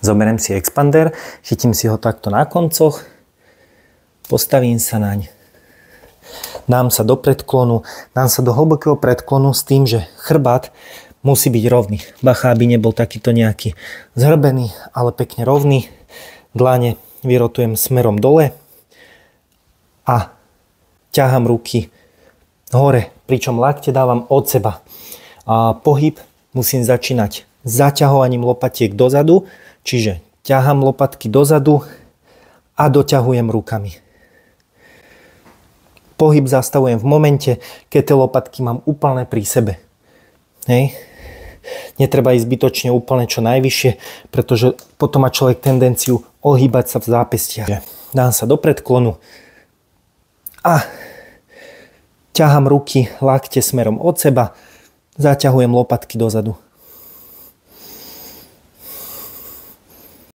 Zoberiem si expander, chytím si ho takto na koncoch, postavím sa naň. Dám sa do predklonu, dám sa do hlbokého predklonu s tým, že chrbát musí byť rovný. Bacha, aby nebol takýto nejaký zhrbený, ale pekne rovný. Dlane vyrotujem smerom dole a ťahám ruky hore, pričom lakte dávam od seba. A pohyb musím začínať zaťahovaním lopatiek dozadu, čiže ťahám lopatky dozadu a doťahujem rukami. Pohyb zastavujem v momente, keď tie lopatky mám úplne pri sebe. Hej. Netreba ísť zbytočne úplne čo najvyššie, pretože potom má človek tendenciu ohýbať sa v zápestiach. Dám sa do predklonu a ťahám ruky, lakte smerom od seba, zaťahujem lopatky dozadu.